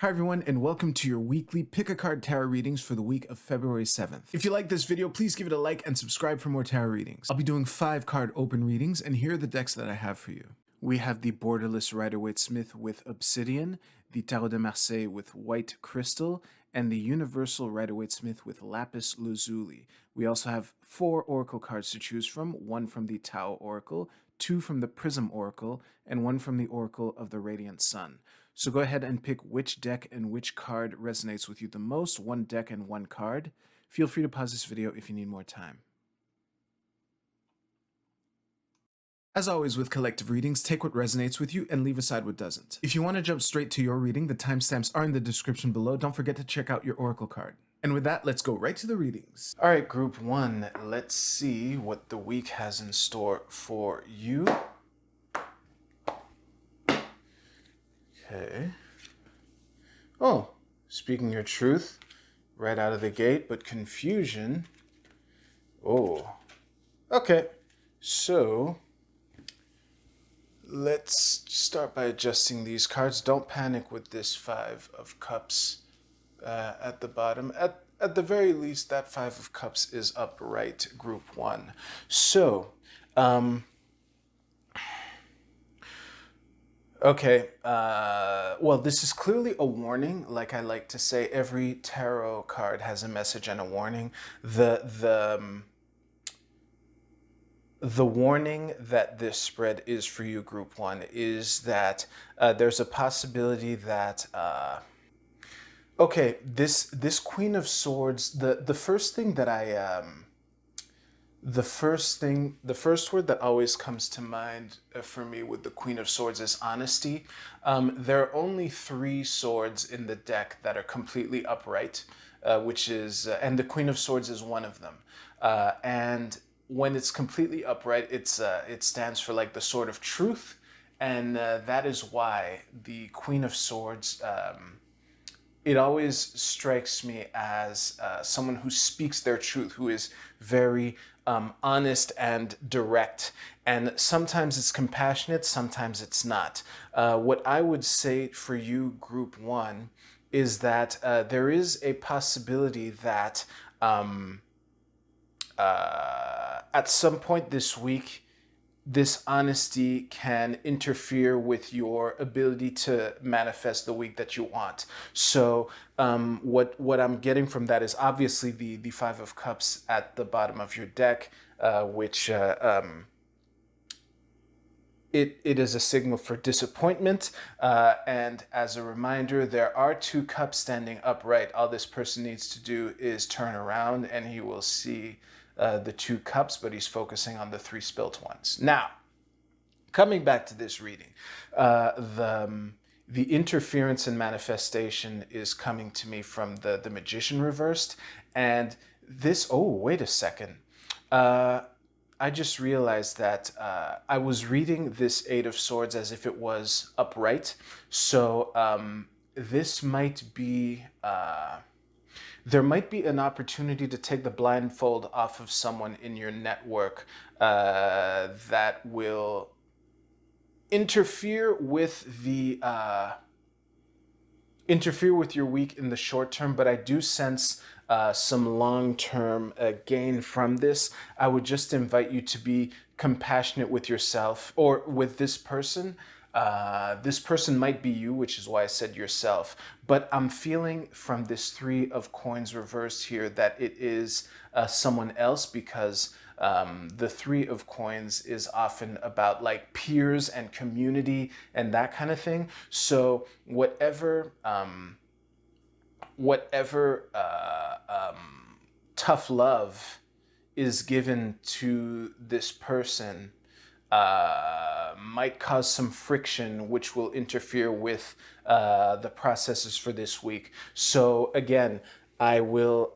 Hi everyone, and welcome to your weekly Pick a Card Tarot readings for the week of February 7th. If you like this video, please give it a like and subscribe for more tarot readings. I'll be doing 5-card open readings, and here are the decks that I have for you. We have the Borderless Rider-Waite-Smith with Obsidian, the Tarot de Marseille with White Crystal, and the Universal Rider-Waite-Smith with Lapis Lazuli. We also have 4 Oracle cards to choose from, 1 from the Tao Oracle, 2 from the Prism Oracle, and 1 from the Oracle of the Radiant Sun. So go ahead and pick which deck and which card resonates with you the most, 1 deck and 1 card. Feel free to pause this video if you need more time. As always with collective readings, take what resonates with you and leave aside what doesn't. If you want to jump straight to your reading, the timestamps are in the description below. Don't forget to check out your Oracle card. And with that, let's go right to the readings. All right, group 1, let's see what the week has in store for you. Okay. Oh, speaking your truth right out of the gate, but confusion. Oh. Okay. So, let's start by adjusting these cards. Don't panic with this 5 of Cups at the bottom. At the very least, that 5 of Cups is upright, group 1. So, okay, well, this is clearly a warning. Like I like to say, every tarot card has a message and a warning. The warning that this spread is for you, group 1, is that there's a possibility that okay, this Queen of Swords, the first thing that the first word that always comes to mind for me with the Queen of Swords is honesty. There are only 3 swords in the deck that are completely upright, which is, and the Queen of Swords is one of them. And when it's completely upright, it stands for like the sword of truth, and that is why the Queen of Swords, it always strikes me as someone who speaks their truth, who is very honest and direct. And sometimes it's compassionate, sometimes it's not. What I would say for you, group 1, is that there is a possibility that at some point this week, this honesty can interfere with your ability to manifest the week that you want. So what I'm getting from that is obviously the 5 of Cups at the bottom of your deck, which it is a signal for disappointment. And as a reminder, there are 2 cups standing upright. All this person needs to do is turn around and he will see the 2 cups, but he's focusing on the 3 spilt ones. Now, coming back to this reading, the interference and manifestation is coming to me from the Magician reversed. And this, oh, wait a second. I just realized that I was reading this 8 of Swords as if it was upright. So this might be... there might be an opportunity to take the blindfold off of someone in your network that will interfere with the interfere with your week in the short term, but I do sense some long-term gain from this. I would just invite you to be compassionate with yourself or with this person. This person might be you, which is why I said yourself. But I'm feeling from this 3 of Coins reversed here that it is someone else, because the 3 of Coins is often about like peers and community and that kind of thing. So whatever tough love is given to this person might cause some friction, which will interfere with the processes for this week. So again, I will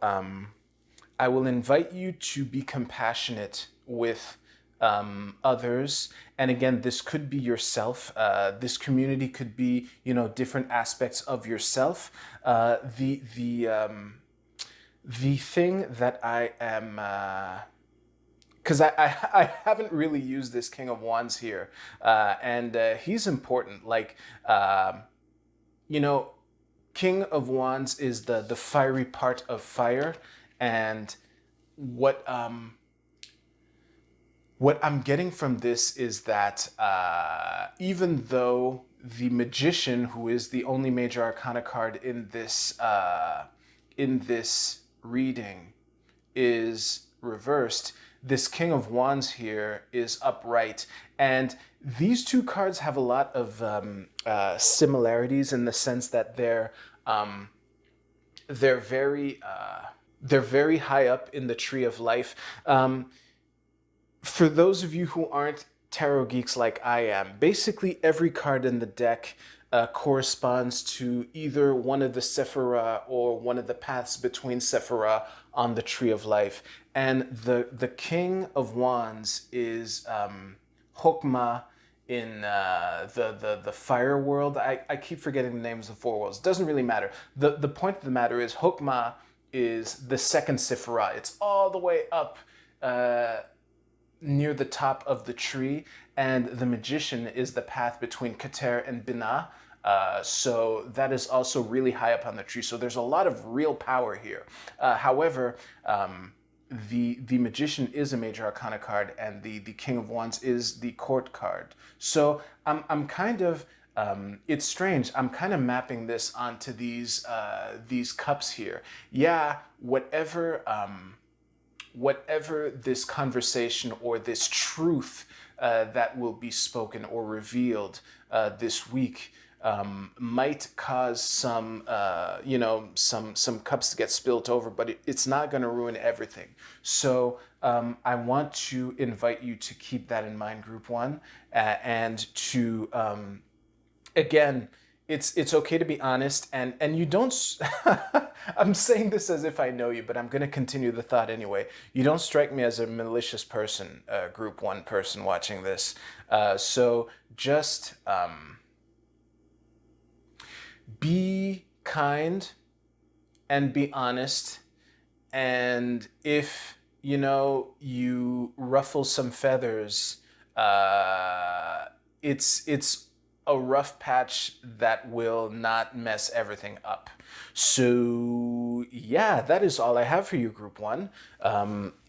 invite you to be compassionate with others. And again, this could be yourself. This community could be, you know, different aspects of yourself. The thing that I am because I haven't really used this King of Wands here, and he's important. Like, you know, King of Wands is the fiery part of fire, and what what I'm getting from this is that even though the magician, who is the only major arcana card in this reading, is reversed, this King of Wands here is upright. And these two cards have a lot of similarities in the sense that they're very high up in the tree of life. For those of you who aren't tarot geeks like I am, basically every card in the deck corresponds to either one of the Sephira or one of the paths between Sephira on the Tree of Life. And the King of Wands is Hokmah in the fire world. I keep forgetting the names of the four worlds. Doesn't really matter. The point of the matter is Hokmah is the second Sephira. It's all the way up near the top of the tree, and the magician is the path between Keter and Binah. So that is also really high up on the tree. So there's a lot of real power here. However, the magician is a major arcana card, and the King of Wands is the court card. So I'm kind of it's strange. I'm kind of mapping this onto these cups here. Yeah, whatever this conversation or this truth that will be spoken or revealed this week might cause some cups to get spilt over, but it's not going to ruin everything. So I want to invite you to keep that in mind, Group One, and to again, it's okay to be honest, and you don't. I'm saying this as if I know you, but I'm going to continue the thought anyway. You don't strike me as a malicious person, Group One person watching this. So just be kind and be honest. And if you ruffle some feathers, it's a rough patch that will not mess everything up. So yeah, that is all I have for you, Group One.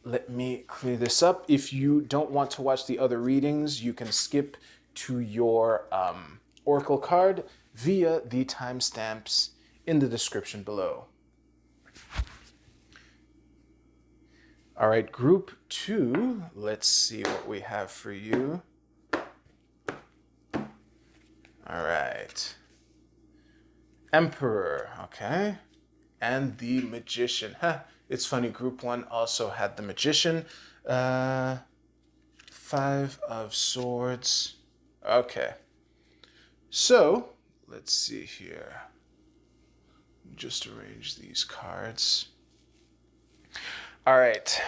Let me clear this up. If you don't want to watch the other readings, you can skip to your Oracle card via the timestamps in the description below. All right, Group Two, let's see what we have for you. All right. Emperor, okay. And the Magician. It's funny, Group One also had the Magician. Five of Swords. Okay. So, let's see here. Just arrange these cards. All right.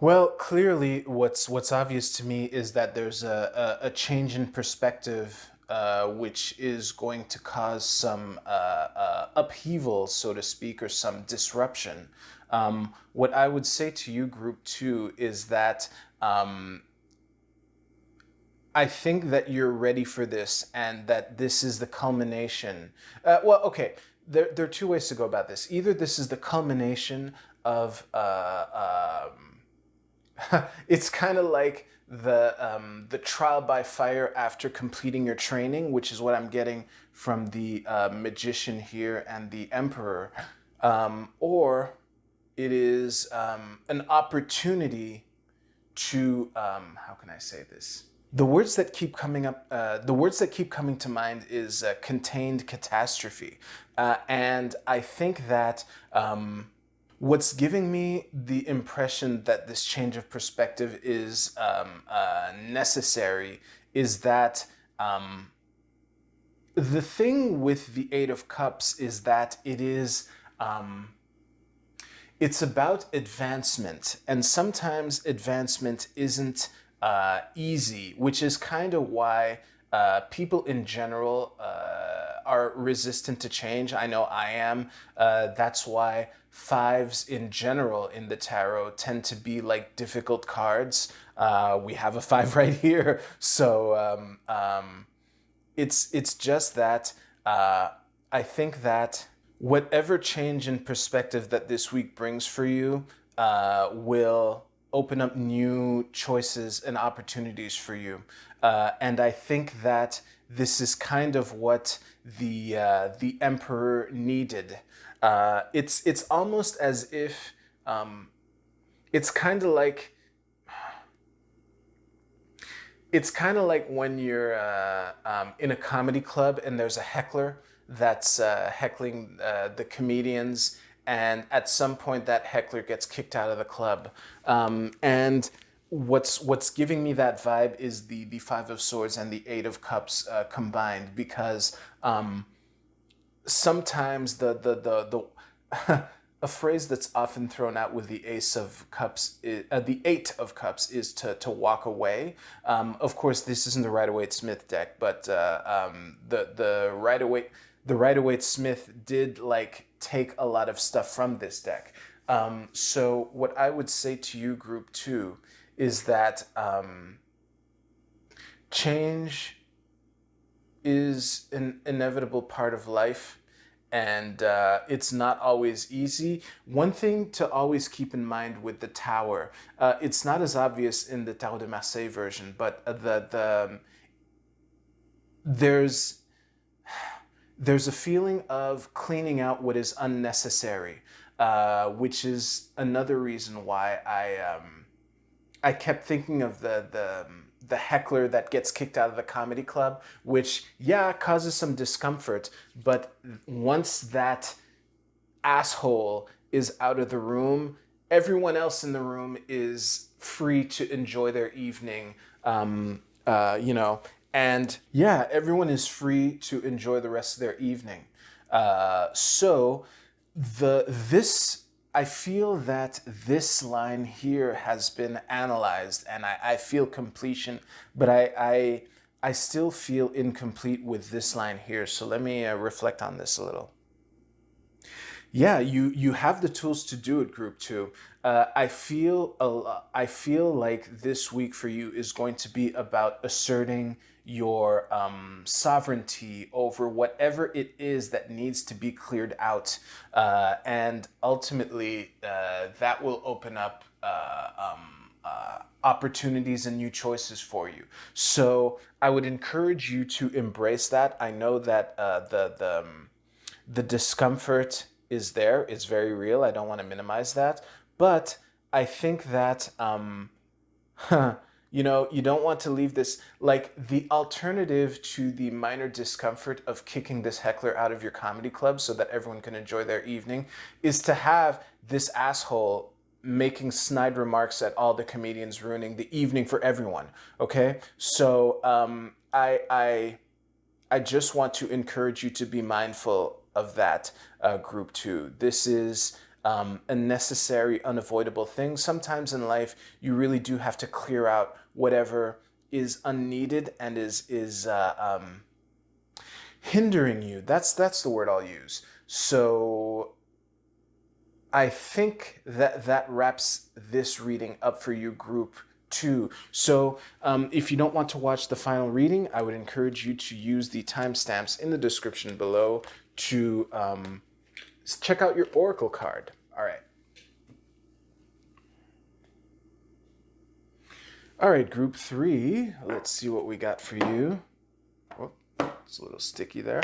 Well, clearly, what's obvious to me is that there's a change in perspective, which is going to cause some upheaval, so to speak, or some disruption. What I would say to you, Group Two, is that I think that you're ready for this, and that this is the culmination. Well, okay, there are two ways to go about this. Either this is the culmination of it's kind of like the trial by fire after completing your training, which is what I'm getting from the Magician here and the Emperor, or it is an opportunity to how can I say this? The words that keep coming up, the words that keep coming to mind is contained catastrophe, and I think that. What's giving me the impression that this change of perspective is necessary is that the thing with the Eight of Cups is that it's about advancement, and sometimes advancement isn't easy, which is kind of why people in general are resistant to change. I know I am. That's why fives in general in the tarot tend to be like difficult cards. We have a five right here. So it's just that I think that whatever change in perspective that this week brings for you will open up new choices and opportunities for you. And I think that this is kind of what the emperor needed. It's almost as if it's kind of like when you're in a comedy club and there's a heckler that's heckling the comedians, and at some point that heckler gets kicked out of the club. And what's giving me that vibe is the Five of Swords and the Eight of Cups combined, because sometimes the a phrase that's often thrown out with the Ace of Cups, the Eight of Cups, is to walk away. Of course, this isn't the Rider-Waite-Smith deck, but the Rider-Waite-Smith did like take a lot of stuff from this deck. So what I would say to you, Group 2, is that change is an inevitable part of life, and it's not always easy. One thing to always keep in mind with the Tower, it's not as obvious in the Tarot de Marseille version, but there's a feeling of cleaning out what is unnecessary, which is another reason why I kept thinking of the heckler that gets kicked out of the comedy club, which, yeah, causes some discomfort, but once that asshole is out of the room, everyone else in the room is free to enjoy their evening, and yeah, everyone is free to enjoy the rest of their evening. So this I feel that this line here has been analyzed, and I feel completion, but I still feel incomplete with this line here. So let me reflect on this a little. Yeah, you have the tools to do it, Group 2. I feel like this week for you is going to be about asserting your sovereignty over whatever it is that needs to be cleared out, and ultimately that will open up opportunities and new choices for you. So I would encourage you to embrace that. I know that the discomfort is there. It's very real. I don't want to minimize that. But I think that, you don't want to leave this, like, the alternative to the minor discomfort of kicking this heckler out of your comedy club so that everyone can enjoy their evening is to have this asshole making snide remarks at all the comedians, ruining the evening for everyone. Okay? So I just want to encourage you to be mindful of that, Group 2. This is a necessary, unavoidable thing. Sometimes in life, you really do have to clear out whatever is unneeded and is hindering you. That's the word I'll use. So I think that wraps this reading up for you, Group 2. So if you don't want to watch the final reading, I would encourage you to use the timestamps in the description below to check out your oracle card. All right. All right, Group 3. Let's see what we got for you. Oh, it's a little sticky there.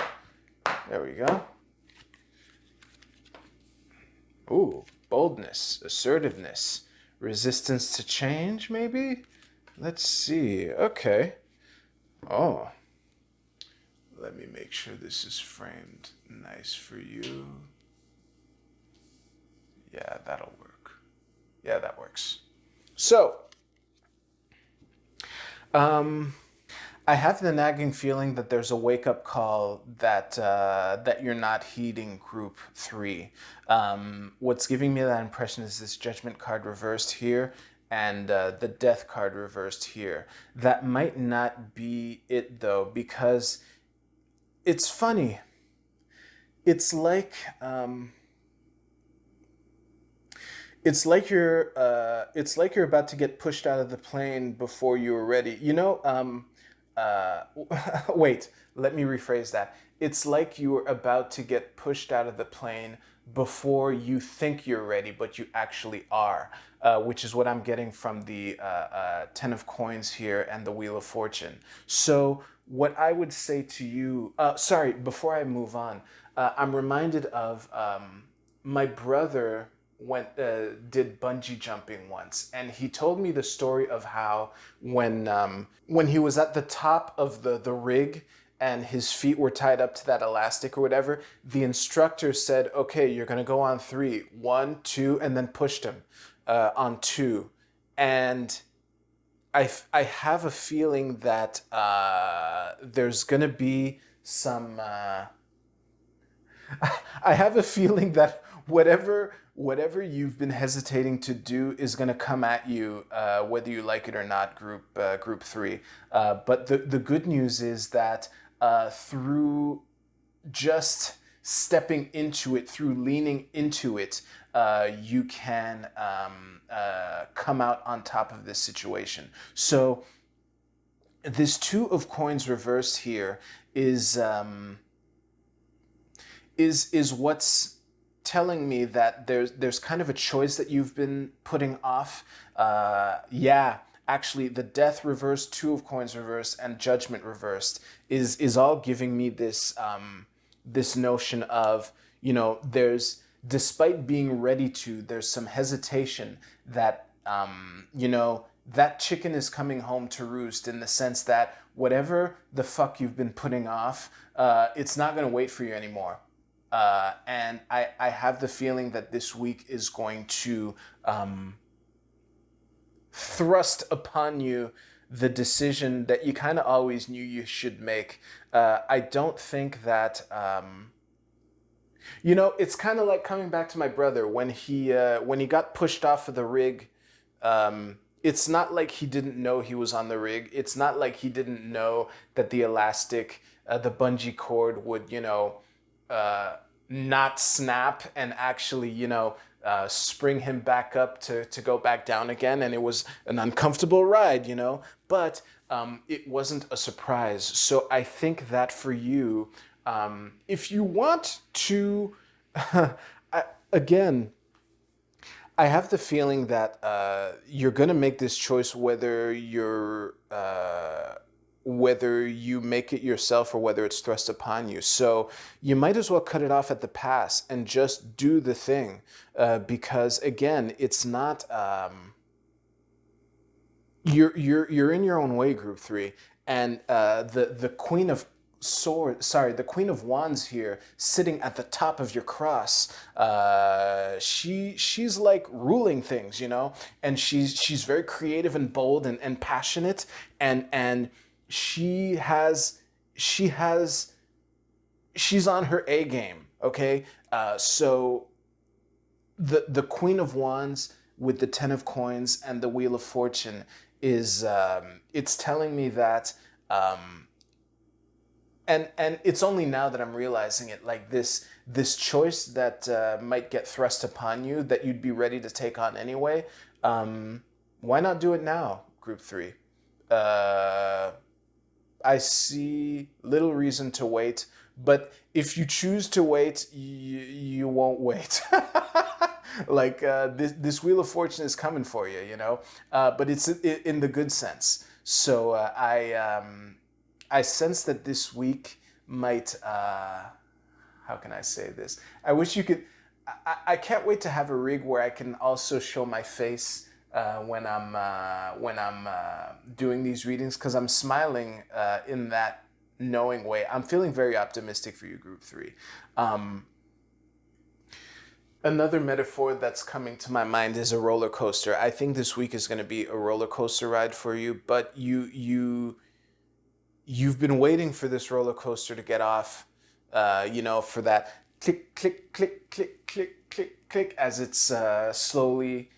There we go. Ooh, boldness, assertiveness, resistance to change, maybe? Let's see. Okay. Oh. Let me make sure this is framed nice for you. Yeah, that'll work. Yeah, that works. So, I have the nagging feeling that there's a wake-up call that that you're not heeding, Group 3. What's giving me that impression is this Judgment card reversed here and the Death card reversed here. That might not be it, though, because it's funny. It's like you're about to get pushed out of the plane before you were ready. Wait, let me rephrase that. it's like you are about to get pushed out of the plane before you think you're ready, but you actually are, which is what I'm getting from the Ten of Coins here and the Wheel of Fortune. So what I would say to you, sorry, before I move on, I'm reminded of my brother did bungee jumping once, and he told me the story of how when he was at the top of the rig and his feet were tied up to that elastic or whatever, the instructor said, "Okay, you're gonna go on three, 1, 2," and then pushed him on 2, and I have a feeling that there's gonna be some. I have a feeling that whatever you've been hesitating to do is going to come at you, whether you like it or not. Group three. But the good news is that through just stepping into it, through leaning into it, you can come out on top of this situation. So this Two of Coins reversed here is. Is what's telling me that there's kind of a choice that you've been putting off. Yeah, actually, the Death reversed, Two of Coins reversed, and Judgment reversed is all giving me this this notion of, you know, there's, despite being ready to, there's some hesitation that you know, that chicken is coming home to roost, in the sense that whatever the fuck you've been putting off, it's not going to wait for you anymore. And I have the feeling that this week is going to thrust upon you the decision that you kind of always knew you should make. I don't think that, you know, it's kind of like coming back to my brother when he got pushed off of the rig. It's not like he didn't know he was on the rig. It's not like he didn't know that the elastic, the bungee cord would, you know, not snap and actually, you know, spring him back up to go back down again. And it was an uncomfortable ride, you know, but it wasn't a surprise. So I think that for you, if you want to, again, I have the feeling that you're going to make this choice whether you make it yourself or whether it's thrust upon you. So you might as well cut it off at the pass and just do the thing, because again, it's not. You're in your own way, Group Three, and the Queen of the Queen of Wands here, sitting at the top of your cross. She's like ruling things, you know, and she's very creative and bold and passionate, and she's on her A game. Okay, so the Queen of Wands with the Ten of Coins and the Wheel of Fortune is it's telling me that. And it's only now that I'm realizing it, like this choice that might get thrust upon you that you'd be ready to take on anyway. Why not do it now, Group Three? I see little reason to wait, but if you choose to wait, you won't wait. Like this Wheel of Fortune is coming for you, you know, but it's in the good sense. So I sense that this week might, how can I say this? I wish you could, I can't wait to have a rig where I can also show my face when I'm doing these readings, because I'm smiling in that knowing way. I'm feeling very optimistic for you, Group Three. Another metaphor that's coming to my mind is a roller coaster. I think this week is going to be a roller coaster ride for you, but you've been waiting for this roller coaster to get off, you know, for that click, click, click, click, click, click, click, as it's slowly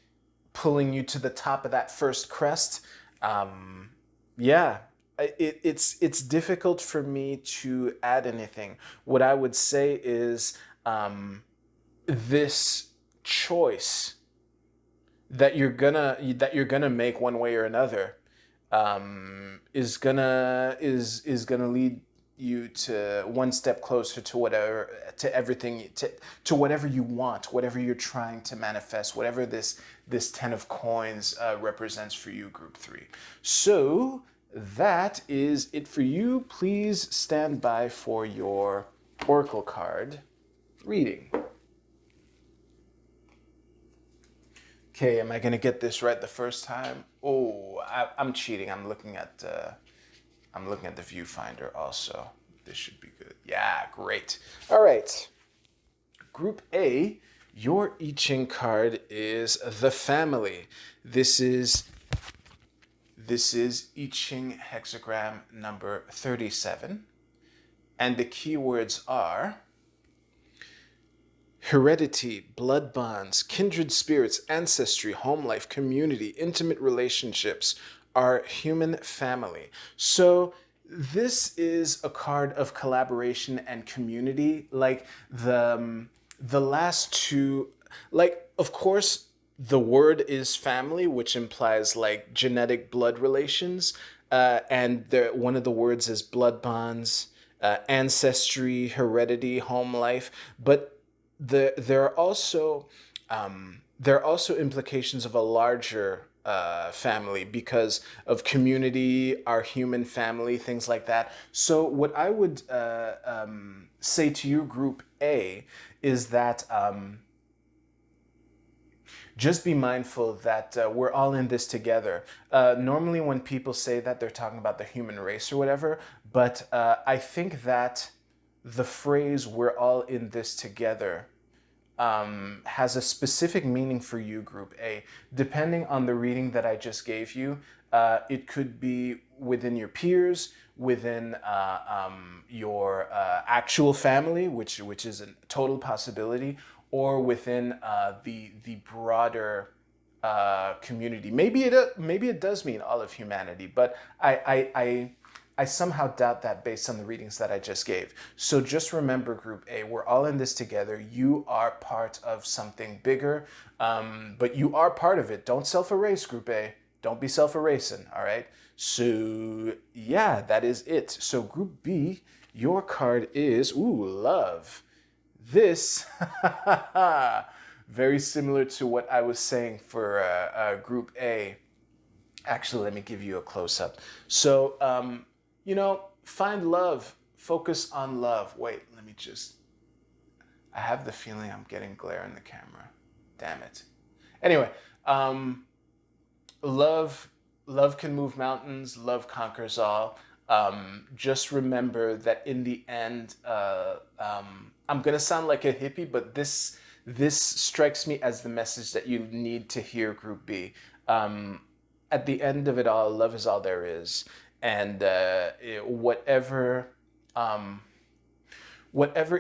pulling you to the top of that first crest. Yeah, it's difficult for me to add anything. What I would say is this choice that you're gonna make one way or another is gonna lead you to one step closer to whatever, to everything, to whatever you want, whatever you're trying to manifest, whatever this 10 of coins represents for you, group 3. So that is it for you. Please stand by for your oracle card reading. Okay, am I gonna get this right the first time? Oh, I'm cheating. I'm looking at the viewfinder also. This should be good. Yeah, great. All right. Group A, your I Ching card is the family. This is I Ching hexagram number 37. And the keywords are heredity, blood bonds, kindred spirits, ancestry, home life, community, intimate relationships, our human family. So this is a card of collaboration and community. Like the last two, like, of course, the word is family, which implies like genetic blood relations, and one of the words is blood bonds, ancestry, heredity, home life, but there are also implications of a larger family because of community, our human family, things like that. So what I would say to you, Group A, is that just be mindful that we're all in this together. Normally when people say that, they're talking about the human race or whatever, but I think that the phrase "we're all in this together" has a specific meaning for you, Group A. Depending on the reading that I just gave you, it could be within your peers, within your actual family, which is a total possibility, or within the broader community. Maybe it does mean all of humanity, but I somehow doubt that based on the readings that I just gave. So just remember, Group A, we're all in this together. You are part of something bigger, but you are part of it. Don't self-erase, Group A. Don't be self-erasing, all right? So yeah, that is it. So Group B, your card is, ooh, love. This, very similar to what I was saying for Group A. Actually, let me give you a close-up. So, find love. Focus on love. Wait, I have the feeling I'm getting glare in the camera. Damn it. Anyway, love can move mountains. Love conquers all. Just remember that in the end, I'm going to sound like a hippie, but this strikes me as the message that you need to hear, Group B. At the end of it all, love is all there is, and whatever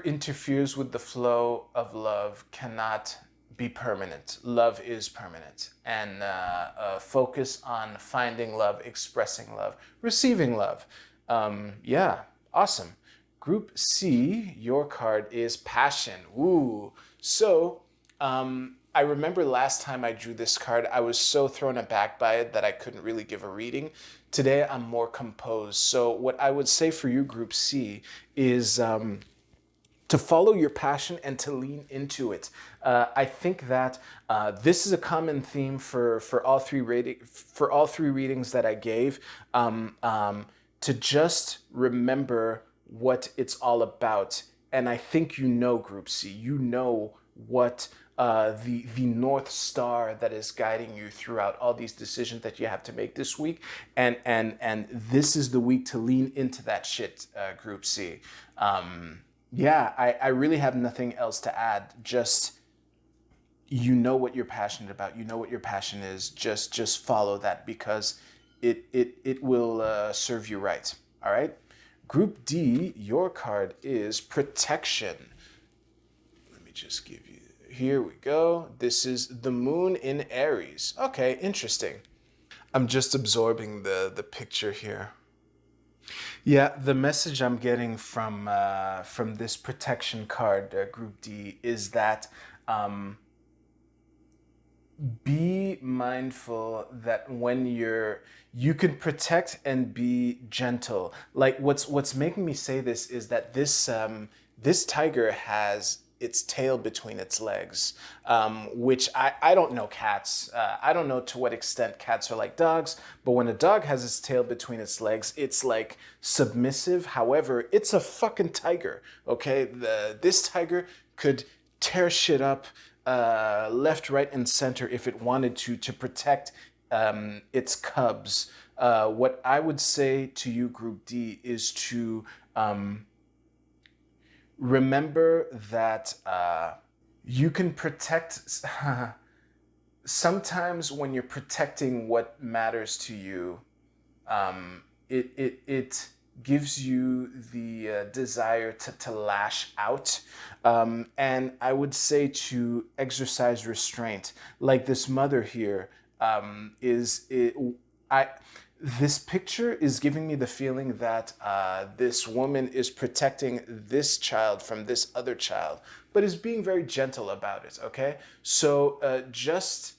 interferes with the flow of love cannot be permanent. Love is permanent, and focus on finding love, expressing love, receiving love. Yeah, awesome. Group C, your card is passion. Ooh, so I remember last time I drew this card, I was so thrown aback by it that I couldn't really give a reading. Today, I'm more composed. So what I would say for you, Group C, is to follow your passion and to lean into it. I think that this is a common theme for all three readings that I gave. To just remember what it's all about, and I think Group C, you know what the North Star that is guiding you throughout all these decisions that you have to make this week, and this is the week to lean into that shit, Group C. Yeah, I really have nothing else to add. Just, you know what you're passionate about. You know what your passion is. Just follow that, because it will serve you right. All right? Group D, your card is protection. Let me just give you, here we go. This is the moon in Aries. Okay, interesting. I'm just absorbing the picture here. Yeah, the message I'm getting from this protection card, Group D, is that be mindful that when you can protect and be gentle. Like what's making me say this is that this tiger has its tail between its legs, which I don't know cats. I don't know to what extent cats are like dogs, but when a dog has its tail between its legs, it's like submissive. However, it's a fucking tiger. Okay, this tiger could tear shit up left, right, and center if it wanted to protect its cubs. What I would say to you, Group D, is to remember that you can protect. Sometimes when you're protecting what matters to you, it gives you the desire to lash out. And I would say to exercise restraint. Like this mother here is it, I. This picture is giving me the feeling that this woman is protecting this child from this other child, but is being very gentle about it. Okay, so just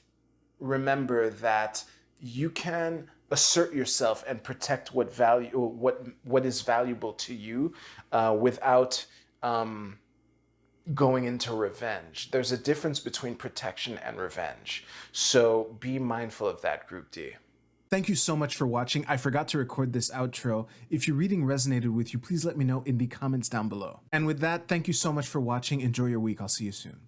remember that you can assert yourself and protect what is valuable to you without going into revenge. There's a difference between protection and revenge. So be mindful of that, Group D. Thank you so much for watching. I forgot to record this outro. If your reading resonated with you, please let me know in the comments down below. And with that, thank you so much for watching. Enjoy your week. I'll see you soon.